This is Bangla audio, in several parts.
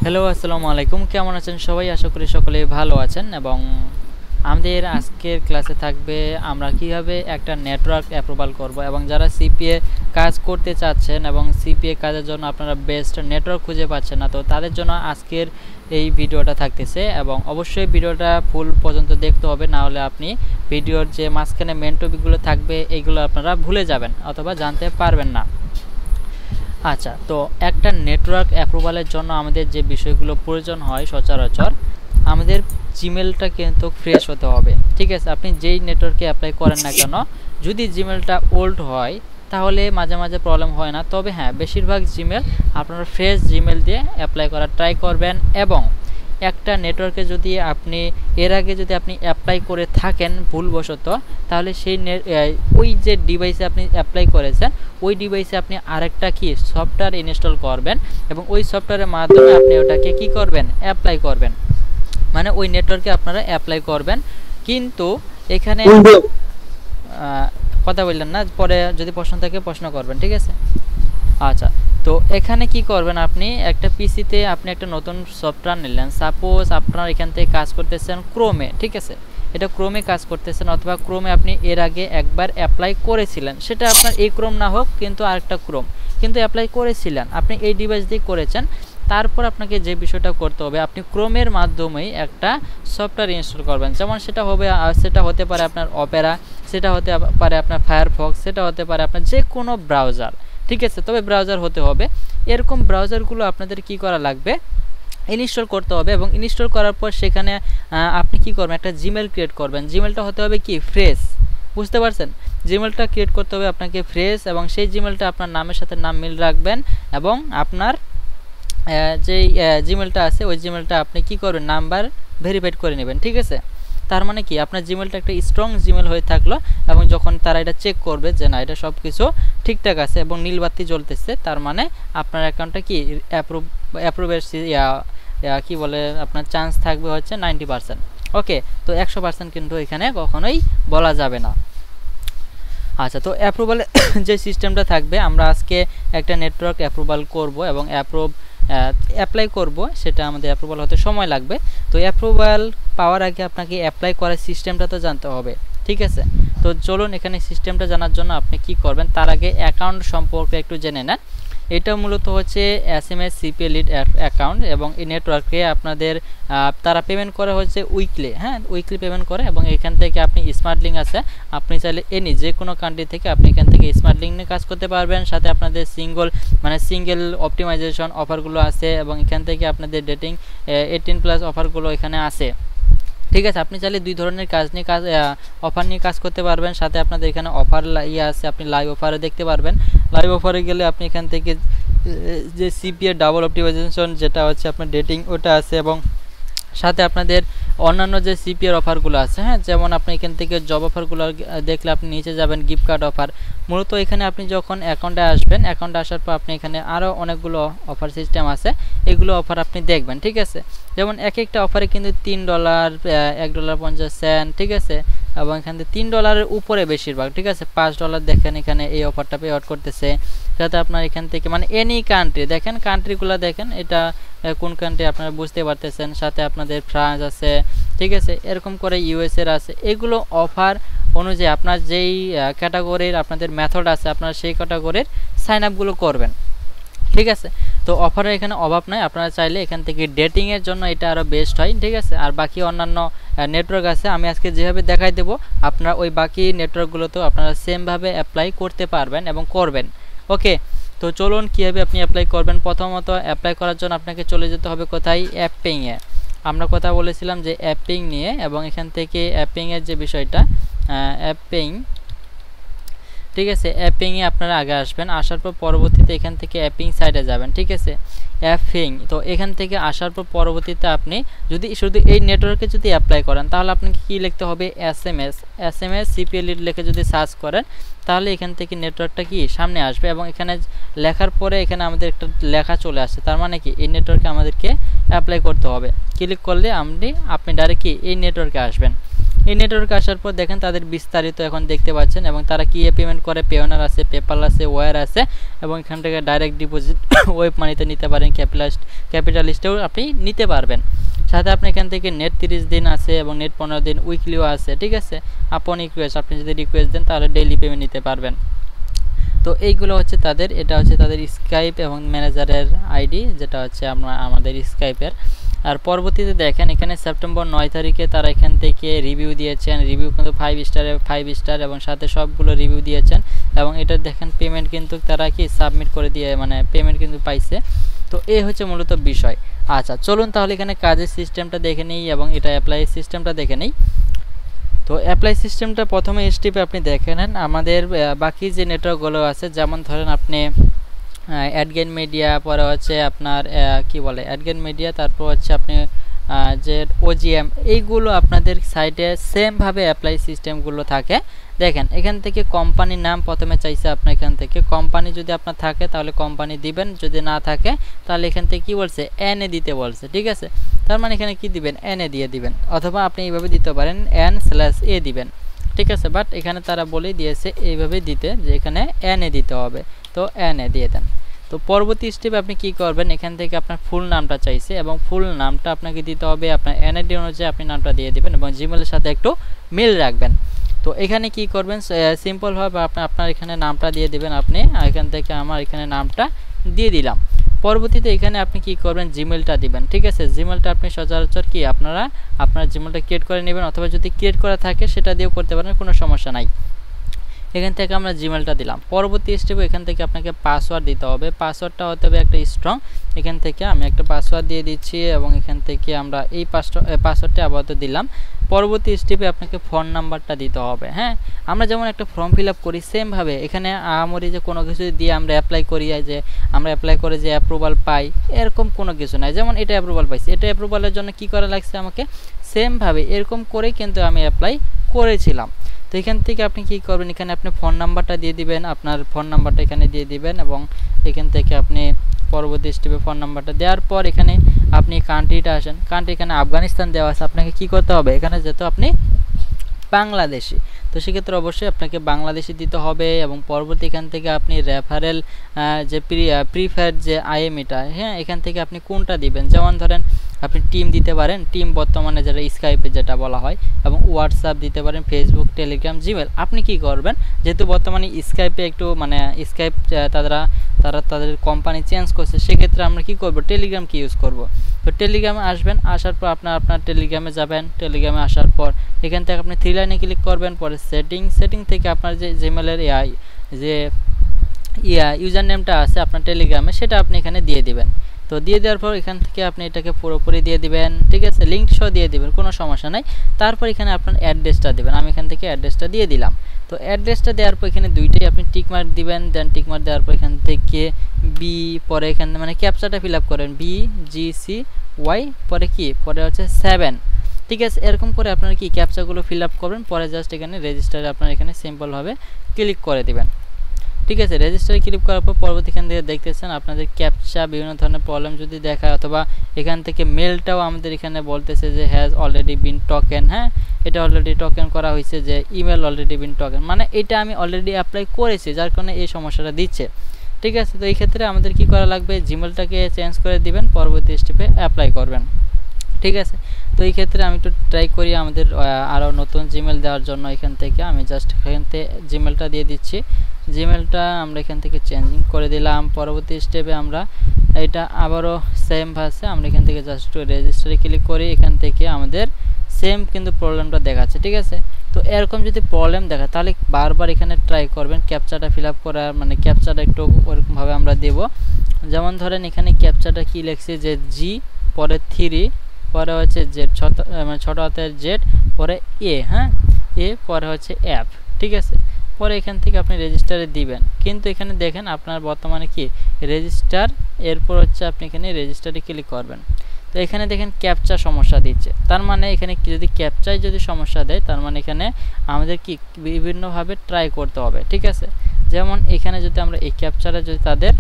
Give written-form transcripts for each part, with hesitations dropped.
হ্যালো, আসসালামু আলাইকুম। কেমন আছেন সবাই? আশা করি সকলেই ভালো আছেন। এবং আমাদের আজকের ক্লাসে থাকবে আমরা কিভাবে একটা নেটওয়ার্ক অ্যাপ্রুভাল করব, এবং যারা সিপিএ কাজ করতে চাচ্ছেন এবং সিপিএ কাজের জন্য আপনারা বেস্ট নেটওয়ার্ক খুঁজে পাচ্ছেন না, তো তাদের জন্য আজকের এই ভিডিওটা থাকতেছে। এবং অবশ্যই ভিডিওটা ফুল পর্যন্ত দেখতে হবে, না হলে আপনি ভিডিওর যে মাঝখানে মেন টপিকগুলো থাকবে এইগুলো আপনারা ভুলে যাবেন অথবা জানতে পারবেন না। আচ্ছা, তো একটা নেটওয়ার্ক অ্যাপ্রুভালের জন্য আমাদের যে বিষয়গুলো প্রয়োজন হয় সচরাচর, আমাদের জিমেলটা কিন্তু ফ্রেশ হতে হবে। ঠিক আছে, আপনি যেই নেটওয়ার্কে অ্যাপ্লাই করেন না কেন, যদি জিমেলটা ওল্ড হয় তাহলে মাঝে মাঝে প্রবলেম হয় না। তবে হ্যাঁ, বেশিরভাগ জিমেল আপনারা ফ্রেশ জিমেল দিয়ে অ্যাপ্লাই করার ট্রাই করবেন। এবং একটা নেটওয়ার্কে যদি আপনি এর আগে যদি আপনি অ্যাপ্লাই করে থাকেন ভুলবশত, তাহলে সেই ওই যে ডিভাইসে আপনি অ্যাপ্লাই করেছেন ওই ডিভাইসে আপনি আরেকটা কি সফটওয়্যার ইনস্টল করবেন, এবং ওই সফটওয়্যারের মাধ্যমে আপনি ওটাকে কি করবেন, অ্যাপ্লাই করবেন। মানে ওই নেটওয়ার্কে আপনারা অ্যাপ্লাই করবেন। কিন্তু এখানে কথা বললেন না, পরে যদি প্রশ্ন থাকে প্রশ্ন করবেন, ঠিক আছে? আচ্ছা, তো এখানে কি করবেন, আপনি একটা পিসিতে আপনি একটা নতুন সফটওয়্যার নিলেন। সাপোজ আপনার এখান থেকে কাজ করতেছেন ক্রোমে, ঠিক আছে? এটা ক্রোমে কাজ করতেছেন, অথবা ক্রোমে আপনি এর আগে একবার অ্যাপ্লাই করেছিলেন, সেটা আপনার এই ক্রোম না হোক কিন্তু আরেকটা ক্রোম, কিন্তু অ্যাপ্লাই করেছিলেন, আপনি এই ডিভাইস দিয়ে করেছেন। তারপর আপনাকে যে বিষয়টা করতে হবে, আপনি ক্রোমের মাধ্যমেই একটা সফটওয়্যার ইনস্টল করবেন। যেমন সেটা হতে পারে আপনার অপেরা, সেটা হতে পারে আপনার ফায়ারফক্স, সেটা হতে পারে আপনার যে কোনো ব্রাউজার, ঠিক আছে? তবে ব্রাউজার হতে হবে। এরকম ব্রাউজারগুলো আপনাদের কি করা লাগবে, ইনস্টল করতে হবে। এবং ইনস্টল করার পর সেখানে আপনি কি করবেন, একটা জিমেল ক্রিয়েট করবেন। জিমেলটা হতে হবে কি ফ্রেশ, বুঝতে পারছেন? জিমেলটা ক্রিয়েট করতে হবে আপনাকে ফ্রেশ, এবং সেই জিমেলটা আপনার নামের সাথে নাম মিল রাখবেন। এবং আপনার যেই জিমেলটা আছে ওই জিমেলটা আপনি কি করবেন, নাম্বার ভেরিফাইড করে নেবেন, ঠিক আছে? তার মানে কি আপনার জিমেলটা একটা স্ট্রং জিমেল হয়ে থাকলো, এবং যখন তারা এটা চেক করবে যে না এটা সব কিছু ঠিকঠাক আছে এবং নীলবাতি জ্বলতেছে, তার মানে আপনার অ্যাকাউন্টটা কি অ্যাপ্রুভের কি বলে আপনার চান্স থাকবে হচ্ছে 90%। ওকে, তো 100% কিন্তু এখানে কখনোই বলা যাবে না। আচ্ছা, তো অ্যাপ্রুভালে যে সিস্টেমটা থাকবে, আমরা আজকে একটা নেটওয়ার্ক অ্যাপ্রুভাল করব এবং অ্যাপ্লাই করব, সেটা আমাদের অ্যাপ্রুভাল হতে সময় লাগবে। তো অ্যাপ্রুভাল পাওয়ার আগে আপনাকে অ্যাপ্লাই করার সিস্টেমটা তো জানতে হবে, ঠিক আছে? তো চলুন এখানে সিস্টেমটা জানার জন্য আপনি কি করবেন, তার আগে অ্যাকাউন্ট সম্পর্কে একটু জেনে নেন। এটা মূলত হচ্ছে এসএমএস সিপিএ লিড অ্যাকাউন্ট, এবং এই নেটওয়ার্কে আপনাদের তারা পেমেন্ট করে হচ্ছে উইকলি, হ্যাঁ উইকলি পেমেন্ট করে। এবং এখান থেকে আপনি স্মার্ট লিঙ্ক আছে, আপনি চাইলে যে কোনো কান্ট্রি থেকে আপনি এখান থেকে স্মার্ট লিঙ্ক নিয়ে কাজ করতে পারবেন। সাথে আপনাদের সিঙ্গেল অপটিমাইজেশন অফারগুলো আছে, এবং এখান থেকে আপনাদের ডেটিং 18+ অফারগুলো এখানে আছে, ঠিক আছে? আপনি চাইলে দুই ধরনের অফার নিয়ে কাজ করতে পারবেন। সাথে আপনাদের এখানে অফার আছে, আপনি লাইভ অফারে দেখতে পারবেন। লাইভ অফারে গেলে আপনি এখান থেকে যে সিপিএ ডাবল অপটিমাইজেশন যেটা হচ্ছে আপনার ডেটিং ওটা আছে, এবং সাথে আপনাদের অন্যান্য যে সিপিএর অফারগুলো আছে, হ্যাঁ যেমন আপনি এখান থেকে জব অফারগুলো দেখলে আপনি নিচে যাবেন গিফট কার্ড অফার। মূলত এখানে আপনি যখন অ্যাকাউন্টে আসবেন, অ্যাকাউন্টে আসার পর আপনি এখানে আরও অনেকগুলো অফার সিস্টেম আছে, এগুলো অফার আপনি দেখবেন, ঠিক আছে? যেমন একটা অফারে কিন্তু $3, $1.50, ঠিক আছে? এবং এখান থেকে $3 উপরে বেশিরভাগ, ঠিক আছে? $5 দেখেন এখানে এই অফারটা পে আউট করতেছে। যাতে আপনার এখান থেকে মানে এনি কান্ট্রি দেখেন, কান্ট্রিগুলো দেখেন, এটা কোন কান্ট্রি আপনারা বুঝতে পারতেছেন। সাথে আপনাদের ফ্রান্স আছে, ঠিক আছে? এরকম করে ইউএসএর আছে। এগুলো অফার অনুযায়ী আপনার যেই ক্যাটাগরির আপনাদের মেথড আছে, আপনারা সেই ক্যাটাগরির সাইন আপগুলো করবেন, ঠিক আছে? তো অফারের এখানে অভাব নাই, আপনারা চাইলে এখান থেকে ডেটিংয়ের জন্য এটা আরও বেস্ট হয়, ঠিক আছে? আর বাকি অন্যান্য নেটওয়ার্ক আছে, আমি আজকে যেভাবে দেখাই দেবো আপনারা ওই বাকি নেটওয়ার্কগুলোতেও আপনারা সেমভাবে অ্যাপ্লাই করতে পারবেন এবং করবেন। ওকে, তো চলুন কীভাবে আপনি অ্যাপ্লাই করবেন। প্রথমত অ্যাপ্লাই করার জন্য আপনাকে চলে যেতে হবে কোথায়, অ্যাপিংয়ে। আমরা কথা বলেছিলাম যে অ্যাপিং নিয়ে, এবং এখান থেকে অ্যাপিংয়ের যে বিষয়টা অ্যাপিং, ঠিক আছে? অ্যাপিংয়ে আপনারা আগে আসবেন, আসার পর পরবর্তীতে এখান থেকে অ্যাপিং সাইডে যাবেন, ঠিক আছে? অ্যাপিং, তো এখান থেকে আসার পর পরবর্তীতে আপনি যদি শুধু এই নেটওয়ার্কে যদি অ্যাপ্লাই করেন, তাহলে আপনাকে কী লিখতে হবে, এসএমএস সিপিএ লিড লিখে যদি সার্চ করেন, তাহলে এখান থেকে নেটওয়ার্কটা কি সামনে আসবে। এবং এখানে লেখার পরে এখানে আমাদের একটা লেখা চলে আসছে, তার মানে কি এই নেটওয়ার্কে আমাদেরকে অ্যাপ্লাই করতে হবে। ক্লিক করলে আপনি ডাইরেক্ট কি এই নেটওয়ার্কে আসবেন। এই নেটওয়ার্কে আসার পর দেখেন তাদের বিস্তারিত এখন দেখতে পাচ্ছেন এবং তারা কি পেমেন্ট করে, পেওনার আছে, পেপাল আছে, ওয়্যার আছে এবং এখান থেকে ডাইরেক্ট ডিপোজিট ওয়েব মানিতে নিতে পারেন, ক্যাপিটালিস্টেও আপনি নিতে পারবেন। সাথে আপনি এখান থেকে নেট 30 দিন আছে এবং নেট 15 দিন উইকলিও আছে, ঠিক আছে। আপন রিকোয়েস্ট, আপনি যদি রিকোয়েস্ট দেন তাহলে ডেইলি পেমেন্ট নিতে পারবেন। তো এইগুলো হচ্ছে তাদের, এটা হচ্ছে তাদের স্কাইপ এবং ম্যানেজারের আইডি, যেটা হচ্ছে আমাদের স্কাইপের। আর পরবর্তীতে দেখেন এখানে সেপ্টেম্বর 9 তারিখে তারা এখান থেকে রিভিউ দিয়েছেন, রিভিউ কিন্তু 5 স্টারে 5 স্টার এবং সাথে সবগুলো রিভিউ দিয়েছেন এবং এটা দেখেন পেমেন্ট কিন্তু তারা কি সাবমিট করে দিয়ে মানে পেমেন্ট কিন্তু পাইছে। তো এই হচ্ছে মূলত বিষয়। আচ্ছা চলুন তাহলে এখানে কাজের সিস্টেমটা দেখে নিই এবং এটা অ্যাপ্লাই সিস্টেমটা দেখে নিই। তো অ্যাপ্লাই সিস্টেমটা প্রথমে স্টেপে আপনি দেখে নেন আমাদের বাকি যে নেটওয়ার্কগুলো আছে, যেমন ধরেন আপনি অ্যাডগেন মিডিয়া, পরে হচ্ছে আপনার কি বলে অ্যাডগেন মিডিয়া, তারপর হচ্ছে আপনি যে ওজিএম, এইগুলো আপনাদের সাইটে সেমভাবে অ্যাপ্লাই সিস্টেমগুলো থাকে। দেখেন এখান থেকে কোম্পানির নাম প্রথমে চাইছে আপনার, এখান থেকে কোম্পানি যদি আপনার থাকে তাহলে কোম্পানি দিবেন, যদি না থাকে তাহলে এখান থেকে কি বলছে এনএ দিতে বলছে, ঠিক আছে। তার মানে এখানে কি দিবেন এনএ দিয়ে দিবেন, অথবা আপনি এইভাবে দিতে পারেন n/a দিবেন, ঠিক আছে। বাট এখানে তারা বলেই দিয়েছে এইভাবে দিতে, যে এখানে এনএ দিতে হবে, তো এনএ দিয়ে দেন। তো পরবর্তী স্টেপে আপনি কি করবেন, এখান থেকে আপনার ফুল নামটা চাইছে এবং ফুল নামটা আপনাকে দিতে হবে, আপনার এনআইডি অনুযায়ী আপনি নামটা দিয়ে দিবেন এবং জিমেলের সাথে একটু মিল রাখবেন। তো এখানে কি করবেন, সিম্পলভাবে আপনার এখানে নামটা দিয়ে দিবেন আপনি, এখান থেকে আমার এখানে নামটা দিয়ে দিলাম। পরবর্তীতে এখানে আপনি কি করবেন জিমেলটা দিবেন, ঠিক আছে। জিমেলটা আপনি সচরাচর কি আপনার জিমেলটা ক্রিয়েট করে নেবেন, অথবা যদি ক্রিয়েট করা থাকে সেটা দিয়েও করতে পারেন, কোনো সমস্যা নাই। এখান থেকে আমরা জিমেলটা দিলাম। পরবর্তী স্টেপে এখান থেকে আপনাকে পাসওয়ার্ড দিতে হবে, পাসওয়ার্ডটা হতে হবে একটা স্ট্রং। এখান থেকে আমি একটা পাসওয়ার্ড দিয়ে দিচ্ছি এবং এখান থেকে আমরা এই পাসওয়ার্ডটা আপাতত দিলাম। পরবর্তী স্টেপে আপনাকে ফোন নাম্বারটা দিতে হবে। হ্যাঁ, আমরা যেমন একটা ফর্ম ফিল আপ করি সেমভাবে এখানে আমরি যে কোনো কিছু দিয়ে আমরা অ্যাপ্লাই করি, যে আমরা অ্যাপ্লাই করে যে অ্যাপ্রুভাল পাই, এরকম কোনো কিছু নাই। যেমন এটা অ্যাপ্রুভাল পাইছি, এটা অ্যাপ্রুভালের জন্য কি করা লাগছে আমাকে, সেমভাবে এরকম করেই কিন্তু আমি অ্যাপ্লাই করেছিলাম। তো এখান থেকে আপনি কি করবেন, এখানে আপনি ফোন নাম্বারটা দিয়ে দিবেন, আপনার ফোন নাম্বারটা এখানে দিয়ে দিবেন এবং এখান থেকে আপনি পরবর্তী স্টেপে ফোন নাম্বারটা দেওয়ার পর এখানে আপনি কান্ট্রিটা আসেন, কান্ট্রি এখানে আফগানিস্তান দেওয়া আছে, আপনাকে কি করতে হবে এখানে, যেহেতু আপনি বাংলাদেশি, তো সেক্ষেত্রে অবশ্যই আপনাকে বাংলাদেশি দিতে হবে এবং পরবর্তী এখান থেকে আপনি রেফারেল যে প্রিফার্ড যে আইএমইটা, হ্যাঁ এখান থেকে আপনি কোনটা দিবেন, যেমন ধরেন আপনি টিম দিতে পারেন, টিম বর্তমানে যেটা স্কাইপে যেটা বলা হয়, এবং হোয়াটসঅ্যাপ দিতে পারেন, ফেসবুক, টেলিগ্রাম, জিমেল। আপনি কি করবেন, যেহেতু বর্তমানে স্কাইপে একটু মানে স্কাইপ তাদের কোম্পানি চেঞ্জ করছে, সেক্ষেত্রে আমরা কি করব, টেলিগ্রাম কি ইউজ করব। তো টেলিগ্রামে আসবেন, আসার পর আপনার টেলিগ্রামে যাবেন, টেলিগ্রামে আসার পর এখান থেকে আপনি 3 লাইনে ক্লিক করবেন, পরে সেটিং থেকে আপনার যে জিমেলের যে ইউজার নেমটা আছে আপনার টেলিগ্রামে, সেটা আপনি এখানে দিয়ে দিবেন। তো দিয়ে দেওয়ার পর এখান থেকে আপনি এটাকে পুরোপুরি দিয়ে দিবেন, ঠিক আছে, লিঙ্ক সহ দিয়ে দিবেন, কোনো সমস্যা নাই। তারপর এখানে আপনার অ্যাড্রেসটা দিবেন, আমি এখান থেকে অ্যাড্রেসটা দিয়ে দিলাম। তো অ্যাড্রেসটা দেওয়ার পর এখানে দুইটাই আপনি টিকমার্ক দিবেন, দেন টিকমার্ক দেওয়ার পর এখান থেকে বি, পরে এখানে মানে ক্যাপচাটা ফিল আপ করেন BGCY, পরে কি, পরে হচ্ছে 7, ঠিক আছে। এরকম করে আপনারা কি ক্যাপচাগুলো ফিল আপ করবেন, পরে জাস্ট এখানে রেজিস্টারে আপনার এখানে সিম্পলভাবে ক্লিক করে দিবেন, ঠিক আছে। রেজিস্টারে ক্লিক করার পর পরবর্তী এখান থেকে দেখতেছেন আপনাদের ক্যাপচা বিভিন্ন ধরনের প্রবলেম যদি দেখায়, অথবা এখান থেকে মেলটাও আমাদের এখানে বলতেছে যে হ্যাজ অলরেডি বিন টোকেন, হ্যাঁ এটা অলরেডি টোকেন করা হয়েছে, যে ইমেল অলরেডি বিন টোকেন, মানে এটা আমি অলরেডি অ্যাপ্লাই করেছি, যার কারণে এই সমস্যাটা দিচ্ছে, ঠিক আছে। তো এই ক্ষেত্রে আমাদের কি করা লাগবে, জিমেলটাকে চেঞ্জ করে দিবেন, পরবর্তী স্টেপে অ্যাপ্লাই করবেন, ঠিক আছে। তো এই ক্ষেত্রে আমি একটু ট্রাই করি আমাদের আরও নতুন জিমেল দেওয়ার জন্য। এখান থেকে আমি জাস্ট এখান থেকে জিমেলটা দিয়ে দিচ্ছি, জিমেলটা আমরা এখান থেকে চেঞ্জিং করে দিলাম। পরবর্তী স্টেপে আমরা এটা আবারও সেম ভাষে আমরা এখান থেকে জাস্ট রেজিস্টারে ক্লিক করি, এখান থেকে আমাদের সেম কিন্তু প্রবলেমটা দেখাচ্ছে, ঠিক আছে। তো এরকম যদি প্রবলেম দেখা তাহলে বারবার এখানে ট্রাই করবেন ক্যাপচাটা ফিল আপ করার, মানে ক্যাপচাটা একটু ওরকমভাবে আমরা দেব। যেমন ধরেন এখানে ক্যাপচাটা কি লিখছে, যে জি, পরে 3, পরে হচ্ছে জেড, মানে ছোট হাতের জেড, পরে এ, হ্যাঁ এ, পরে হচ্ছে অ্যাপ, ঠিক আছে। পরে এখান থেকে আপনি রেজিস্টারে দিবেন, কিন্তু এখানে দেখেন আপনার বর্তমানে কি রেজিস্টার, এরপর হচ্ছে আপনি এখানে রেজিস্টারে ক্লিক করবেন। তো এখানে দেখেন ক্যাপচা সমস্যা দিচ্ছে, তার মানে এখানে যদি ক্যাপচায় যদি সমস্যা দেয়, তার মানে এখানে আমাদের কি বিভিন্নভাবে ট্রাই করতে হবে, ঠিক আছে। যেমন এখানে যদি আমরা এই ক্যাপচারে যদি তাদের,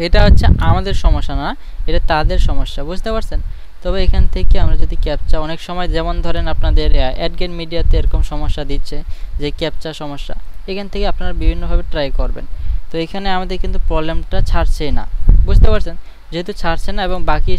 এটা হচ্ছে আমাদের সমস্যা না, এটা তাদের সমস্যা, বুঝতে পারছেন। তবে এখান থেকে আমরা যদি ক্যাপচা অনেক সময় যেমন ধরেন আপনাদের অ্যাডগেন মিডিয়াতে এরকম সমস্যা দিচ্ছে যে ক্যাপচা সমস্যা, এখান থেকে আপনারা বিভিন্নভাবে ট্রাই করবেন। তো এখানে আমাদের কিন্তু প্রবলেমটা ছাড়ছেই না, বুঝতে পারছেন? যেহেতু ছাড়ছে না এবং বাকি